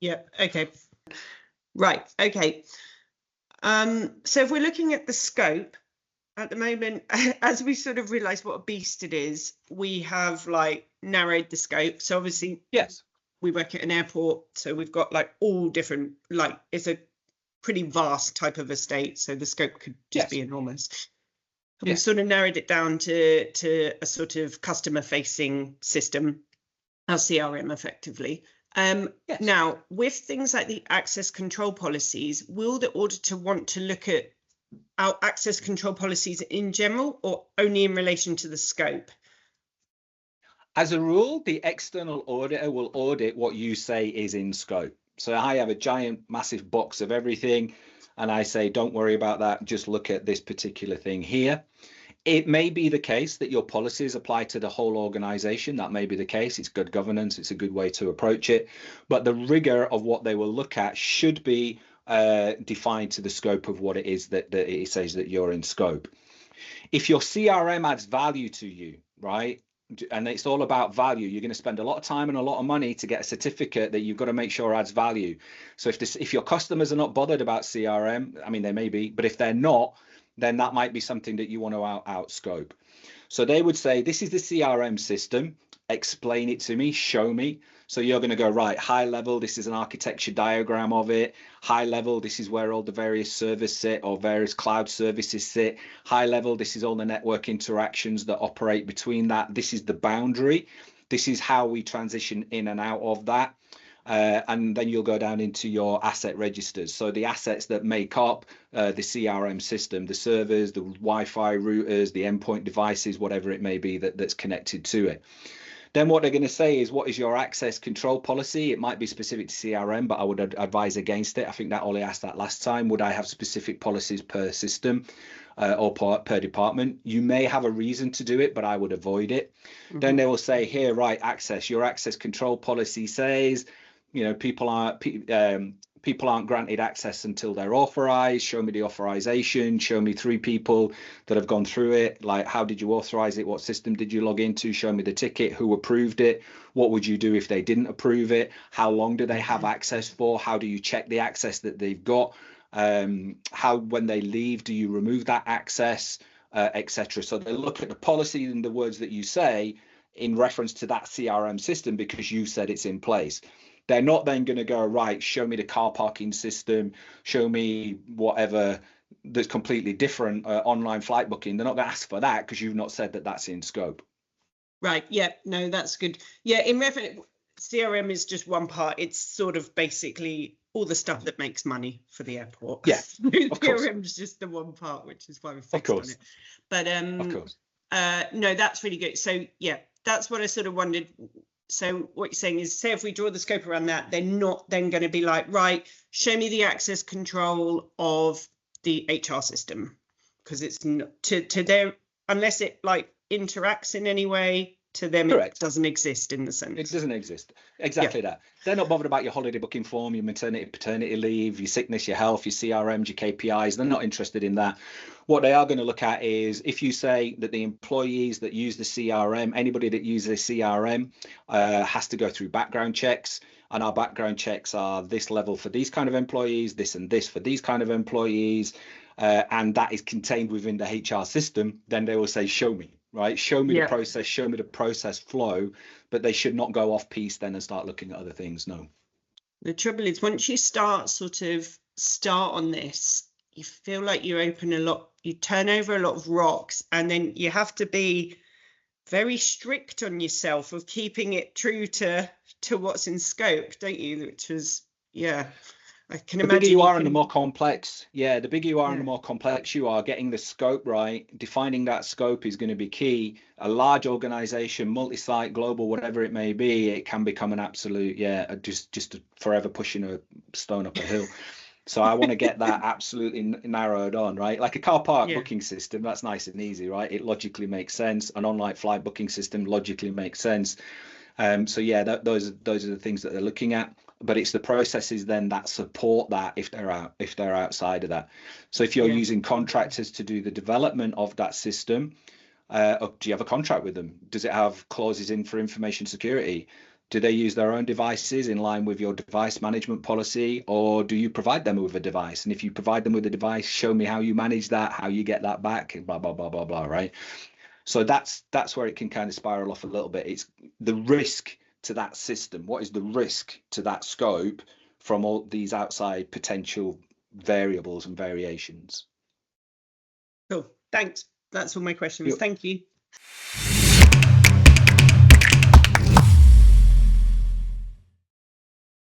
Yeah. Okay. Right. Okay. So if we're looking at the scope at the moment, as we sort of realize what a beast it is, we have like narrowed the scope. So obviously, Yes, we work at an airport, so we've got like all different, like it's a pretty vast type of estate, so the scope could just be enormous. And we've sort of narrowed it down to a sort of customer facing system, our CRM effectively. Now, with things like the access control policies, will the auditor want to look at our access control policies in general or only in relation to the scope? As a rule, the external auditor will audit what you say is in scope. So I have a giant, massive box of everything, and I say, don't worry about that, just look at this particular thing here. It may be the case that your policies apply to the whole organization. That may be the case. It's good governance. It's a good way to approach it. But the rigor of what they will look at should be defined to the scope of what it is that it says that you're in scope. If your CRM adds value to you, right, and it's all about value, you're going to spend a lot of time and a lot of money to get a certificate that you've got to make sure adds value. So if your customers are not bothered about CRM, I mean, they may be, but if they're not, then that might be something that you want to out scope. So they would say, this is the CRM system, explain it to me, show me. So you're going to go, right, high level, this is an architecture diagram of it. High level, this is where all the various servers sit or various cloud services sit. High level, this is all the network interactions that operate between that. This is the boundary. This is how we transition in and out of that. And then you'll go down into your asset registers. So the assets that make up the CRM system, the servers, the Wi-Fi routers, the endpoint devices, whatever it may be that's connected to it. Then what they're going to say is, what is your access control policy? It might be specific to CRM, but I would advise against it. I think that Ollie asked that last time. Would I have specific policies per system or per department? You may have a reason to do it, but I would avoid it. Mm-hmm. Then they will say, here, right, access. Your access control policy says, you know, people aren't granted access until they're authorized. Show me the authorization. Show me 3 people that have gone through it. Like, how did you authorize it? What system did you log into? Show me the ticket. Who approved it? What would you do if they didn't approve it? How long do they have access for? How do you check the access that they've got? How, when they leave, do you remove that access, etc. So they look at the policy and the words that you say in reference to that CRM system because you said it's in place. They're not then going to go, right, show me the car parking system, show me whatever that's completely different, online flight booking. They're not going to ask for that because you've not said that that's in scope. Right. Yeah. No, that's good. Yeah. In reference, CRM is just one part. It's sort of basically all the stuff that makes money for the airport. Yeah. CRM is just the one part, which is why we focused on it. But of course. No, that's really good. So yeah, that's what I sort of wondered. So what you're saying is, say if we draw the scope around that, they're not then going to be like, right, show me the access control of the HR system, because it's not to their, unless it like interacts in any way, to them. Correct. It doesn't exist in the sense. It doesn't exist. Exactly that. They're not bothered about your holiday booking form, your maternity, paternity leave, your sickness, your health, your CRMs, your KPIs. They're not interested in that. What they are going to look at is, if you say that the employees that use the CRM, anybody that uses CRM has to go through background checks, and our background checks are this level for these kind of employees, this and this for these kind of employees, and that is contained within the HR system, then they will say, show me. Right, show me the process, show me the process flow, but they should not go off piece then and start looking at other things. No. The trouble is, once you start on this, you feel like you turn over a lot of rocks, and then you have to be very strict on yourself of keeping it true to what's in scope, don't you? Which was, I can imagine. The bigger you are and the more complex, the bigger you are and the more complex you are, getting the scope right, defining that scope is going to be key. A large organization, multi-site, global, whatever it may be, it can become an absolute, just forever pushing a stone up a hill. So I want to get that absolutely narrowed on, right? Like a car park booking system, that's nice and easy, right? It logically makes sense. An online flight booking system logically makes sense. So those are the things that they're looking at. But it's the processes then that support that if they're outside of that. So if you're using contractors to do the development of that system, do you have a contract with them? Does it have clauses in for information security? Do they use their own devices in line with your device management policy, or do you provide them with a device? And if you provide them with a device, show me how you manage that, how you get that back, and blah, blah, blah, blah, blah, right? So that's where it can kind of spiral off a little bit. It's the risk to that system. What is the risk to that scope from all these outside potential variables and variations? Cool. Thanks. That's all my questions. Thank you.